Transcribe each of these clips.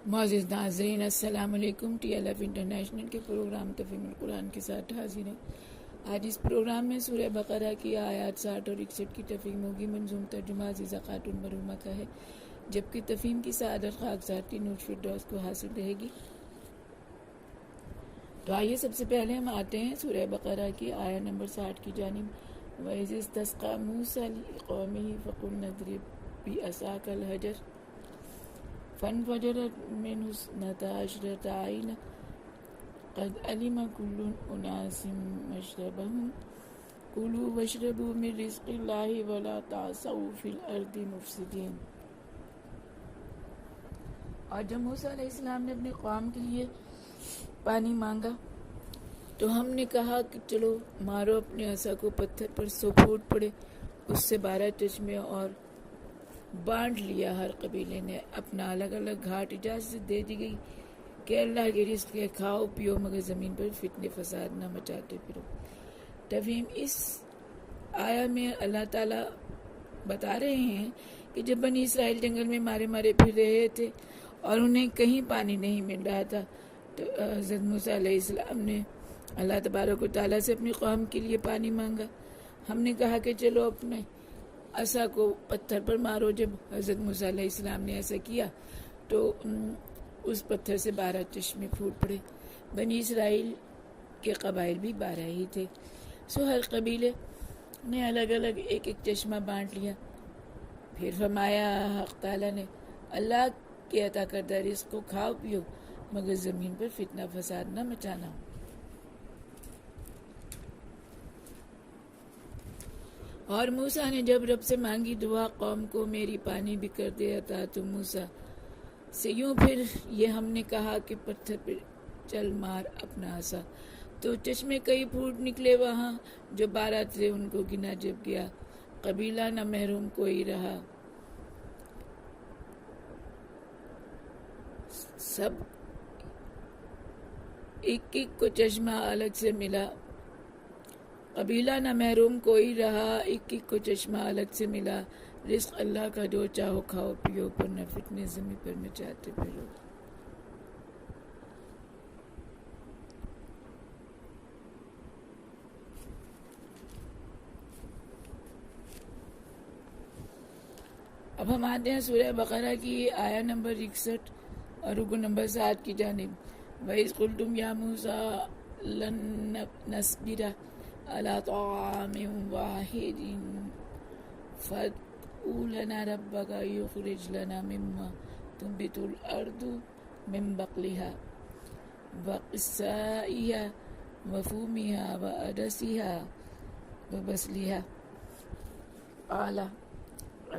معزز ناظرین، السلام علیکم۔ ٹی ایل ایف انٹرنیشنل کے پروگرام تفہیم القرآن کے ساتھ حاضر ہیں۔ آج اس پروگرام میں سورہ بقرہ کی آیات 60 اور 61 کی تفہیم ہوگی۔ منظوم ترجمہ عزیزہ خاتون مرحومہ کا ہے، جبکہ تفہیم کی سعادت خاکسار نور فردوس کو حاصل رہے گی۔ تو آئیے سب سے پہلے ہم آتے ہیں سورہ بقرہ کی آیت نمبر 60 کی جانب۔ وَإِذِ اسْتَسْقَىٰ مُوسَىٰ لِقَوْمِهِ فَقُلْنَا اضْرِب بِّعَصَاكَ الْحَجَرَ فانفجرت منه 12 عينا قد علم كل أناس مشربهم كلوا واشربوا من رزق الله ولا تعثوا في الأرض مفسدين۔ اور جب موسیٰ علیہ السلام نے اپنی قوم کے لیے پانی مانگا تو ہم نے کہا کہ چلو مارو اپنے عصا کو پتھر پر، سو پھوٹ پڑے اس سے 12 چشمے، اور بانٹ لیا ہر قبیلے نے اپنا الگ الگ گھاٹ۔ اجازت دے دی گئی کہ اللہ کے رزق کے کھاؤ پیو، مگر زمین پر فتنے فساد نہ مچاتے پھرو۔ تفہیم: اس آیا میں اللہ تعالیٰ بتا رہے ہیں کہ جب بنی اسرائیل جنگل میں مارے مارے پھر رہے تھے اور انہیں کہیں پانی نہیں مل رہا تھا، تو حضرت موسیٰ علیہ السلام نے اللہ تبارک و تعالیٰ سے اپنی قوم کے لیے پانی مانگا۔ ہم نے کہا کہ چلو اپنے عصا کو پتھر پر مارو۔ جب حضرت موسیٰ علیہ السلام نے ایسا کیا تو اس پتھر سے 12 چشمے پھوٹ پڑے۔ بنی اسرائیل کے قبائل بھی 12 ہی تھے، سو ہر قبیلے نے الگ الگ ایک ایک چشمہ بانٹ لیا۔ پھر فرمایا حق تعالیٰ نے، اللہ کے عطا کردہ رزق کو کھاؤ پیو، مگر زمین پر فتنہ فساد نہ مچانا۔ اور موسیٰ نے جب رب سے مانگی دعا قوم کو، میری پانی بھی کر دے عطا تو موسیٰ سے یوں پھر یہ ہم نے کہا کہ پتھر پر چل مار اپنا عصا، تو چشمے کئی پھوٹ نکلے وہاں جو 12 تھے، ان کو گنا جب گیا قبیلہ نہ محروم کوئی رہا۔ سب ایک ایک کو چشمہ الگ سے ملا، قبیلہ نہ محروم کوئی رہا، ایک ایک کو چشمہ الگ سے ملا۔ رزق اللہ کا، جو چاہو کھاؤ پیو، پر نہ فتنے زمین پر مچاتے پھرو۔ اب ہم آتے ہیں سورہ بقرہ کی آیا نمبر 61 اور رکو نمبر 7 کی جانب۔ وَإِذْ قُلْتُمْ يَا مُوسَىٰ لَن نَّصْبِرَ عَلَىٰ طَعَامٍ وَاحِدٍ فَادْعُ لَنَا رَبَّكَ يُخْرِجْ لَنَا مِمَّا تُنبِتُ الْأَرْضُ مِن بَقْلِهَا وَقِثَّائِهَا وَفُومِهَا وَعَدَسِهَا وَبَصْلِهَا قَالَ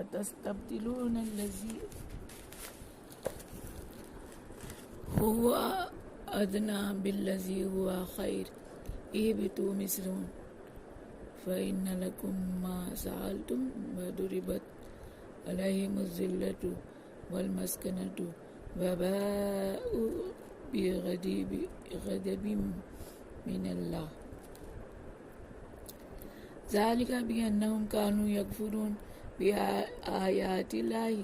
أَتَسْتَبْدِلُونَ الَّذِي هُوَ أَدْنَىٰ بِالَّذِي هُوَ خَيْرٌ اهْبِطُوا مِصْرَ فَإِنَّ لَكُم مَّا سَأَلْتُمْ وَضُرِبَتْ عَلَيْهِمُ الذِّلَّةُ وَالْمَسْكَنَةُ وَبَاءُوا بِغَضَبٍ مِّنَ اللَّهِ ذَلِكَ بِأَنَّهُمْ كَانُوا يَكْفُرُونَ بِآيَاتِ اللَّهِ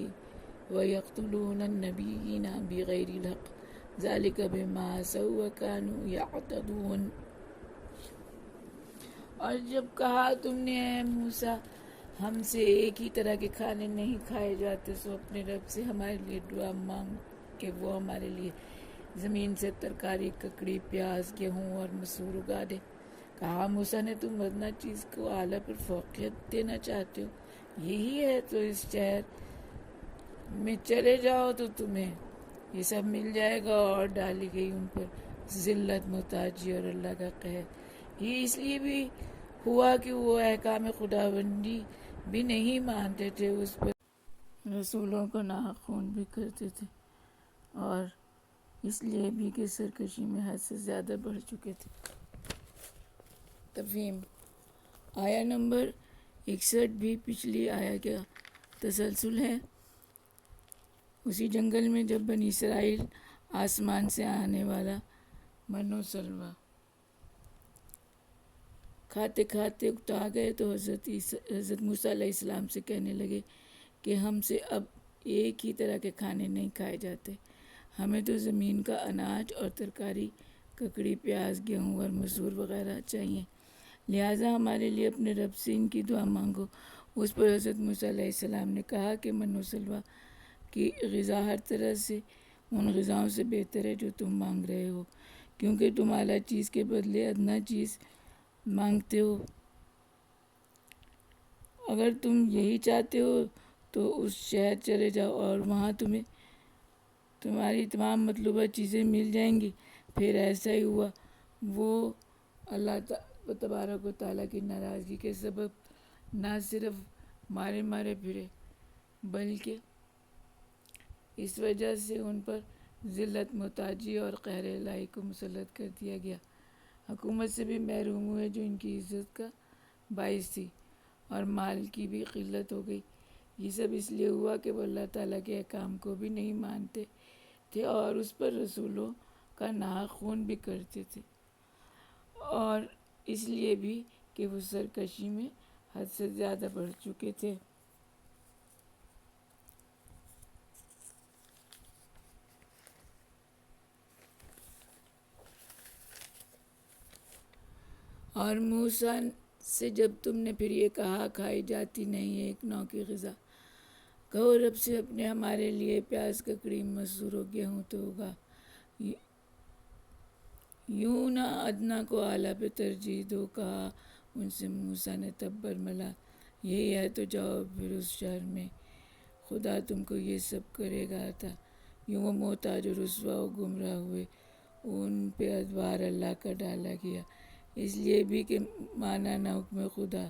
وَيَقْتُلُونَ النَّبِيِّينَ بِغَيْرِ الْحَقِّ ذَلِكَ بِمَا عَصَوا وَكَانُوا يَعْتَدُونَ۔ اور جب کہا تم نے اے موسیٰ ہم سے ایک ہی طرح کے کھانے نہیں کھائے جاتے، سو اپنے رب سے ہمارے لیے دعا مانگ کہ وہ ہمارے لیے زمین سے ترکاری، ککڑی، پیاز، گیہوں اور مسور اگا دے۔ کہا موسیٰ نے، تم ادنیٰ چیز کو اعلیٰ پر فوقیت دینا چاہتے ہو؟ یہی ہے تو اس شہر میں چلے جاؤ تو تمہیں یہ سب مل جائے گا۔ اور ڈالی گئی ان پر ذلت، محتاجی اور اللہ کا قہر۔ یہ اس لیے بھی ہوا کہ وہ احکام خداوندی بھی نہیں مانتے تھے، اس پر رسولوں کو ناحق خون بھی کرتے تھے، اور اس لیے بھی کہ سرکشی میں حد سے زیادہ بڑھ چکے تھے۔ تفہیم: آیا نمبر 61 بھی پچھلی آیا کا تسلسل ہے۔ اسی جنگل میں جب بنی اسرائیل آسمان سے آنے والا من و سلویٰ کھاتے کھاتے اکتا گئے تو حضرت موسیٰ علیہ السلام سے کہنے لگے کہ ہم سے اب ایک ہی طرح کے کھانے نہیں کھائے جاتے، ہمیں تو زمین کا اناج اور ترکاری ککڑی پیاز گیہوں اور مسور وغیرہ چاہیے، لہٰذا ہمارے لیے اپنے رب سے ان کی دعا مانگو۔ اس پر حضرت موسیٰ علیہ السلام نے کہا کہ من و سلویٰ کی غذا ہر طرح سے ان غذاؤں سے بہتر ہے جو تم مانگ رہے ہو، کیونکہ تم اعلیٰ چیز کے بدلے ادنیٰ چیز مانگتے ہو۔ اگر تم یہی چاہتے ہو تو اس شہر چلے جاؤ اور وہاں تمہیں تمہاری تمام مطلوبہ چیزیں مل جائیں گی۔ پھر ایسا ہی ہوا۔ وہ اللہ تبارک و تعالیٰ کی ناراضگی کے سبب نہ صرف مارے پھرے بلکہ اس وجہ سے ان پر ذلت، محتاجی اور قہر الہی کو مسلط کر دیا گیا۔ حکومت سے بھی محروم ہوئے جو ان کی عزت کا باعث تھی، اور مال کی بھی قلت ہو گئی۔ یہ سب اس لیے ہوا کہ وہ اللہ تعالیٰ کے احکام کو بھی نہیں مانتے تھے اور اس پر رسولوں کا ناحق خون بھی کرتے تھے، اور اس لیے بھی کہ وہ سرکشی میں حد سے زیادہ بڑھ چکے تھے۔ اور موسیٰ سے جب تم نے پھر یہ کہا کھائی جاتی نہیں ہے ایک نوع کی غذا، کہو رب سے اپنے ہمارے لیے پیاز ککڑی مسور و گیہوں تو ہوگا، یوں نہ ادنیٰ کو اعلیٰ پہ ترجیح دو، کہا ان سے موسیٰ نے تب برملا یہی ہے تو جاؤ پھر اس شہر میں، خدا تم کو یہ سب کرے گا عطا۔ یوں وہ محتاج و رسوا و گمراہ ہوئے، ان پہ ادوار اللہ کا ڈالا گیا، اس لیے بھی کہ مانا نہ حکم خدا،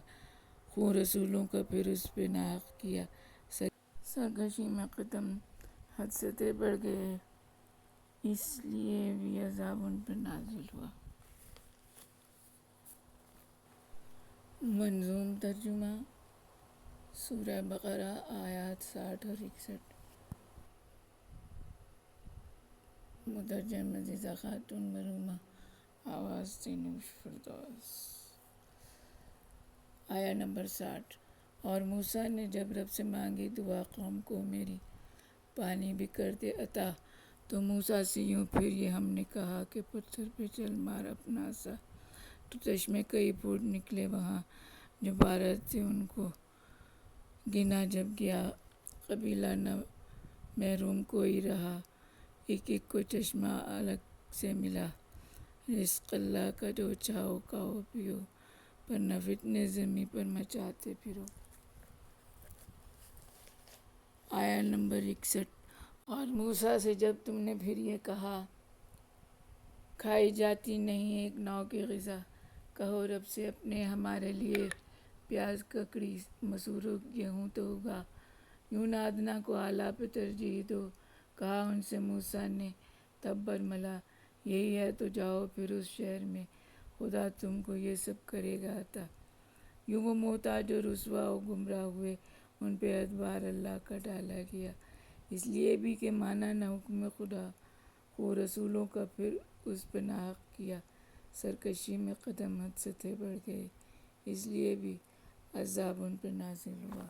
خون رسولوں کا پھر اس پہ ناحق کیا، سرکشی میں قدم حد سے بڑھ گئے، اس لیے بھی عذاب ان پر نازل ہوا۔ منظوم ترجمہ سورہ بقرہ آیات 60 اور 61۔ مترجم عزیزہ خاتون مرحومہ، آواز تینوش فردوس۔ آیا نمبر 60۔ اور موسیٰ نے جب رب سے مانگی دعا قوم کو میری پانی بھی کر دے عطا، تو موسیٰ سے یوں پھر یہ ہم نے کہا کہ پتھر پہ چل مار اپنا عصا، تو چشمے کئی پھوٹ نکلے وہاں جو 12 تھے ان کو گنا جب گیا، قبیلہ نہ محروم کوئی رہا، ایک ایک کو چشمہ الگ سے ملا، رزق اللہ کا جو چاہو کھاؤ پیو، پر نہ فتنے زمیں پر مچاتے پھرو۔ آیا نمبر 61۔ اور موسیٰ سے جب تم نے پھر یہ کہا کھائی جاتی نہیں ایک نوع کی غذا، کہو رب سے اپنے ہمارے لیے پیاز ککڑی مسور و گیہوں تو ہوگا، یوں نہ ادنیٰ کو اعلیٰ پہ ترجیح دو، کہا ان سے موسیٰ نے تب برملا یہی ہے تو جاؤ پھر اس شہر میں، خدا تم کو یہ سب کرے گا عطا۔ یوں وہ محتاج و رسوا و گمراہ ہوئے، ان پہ ادوار اللہ کا ڈالا گیا، اس لیے بھی کہ مانا نہ حکم خدا، خون رسولوں کا پھر اس پہ ناحق کیا، سرکشی میں قدم حد سے بڑھ گئے، اس لیے بھی عذاب ان پہ نازل ہوا۔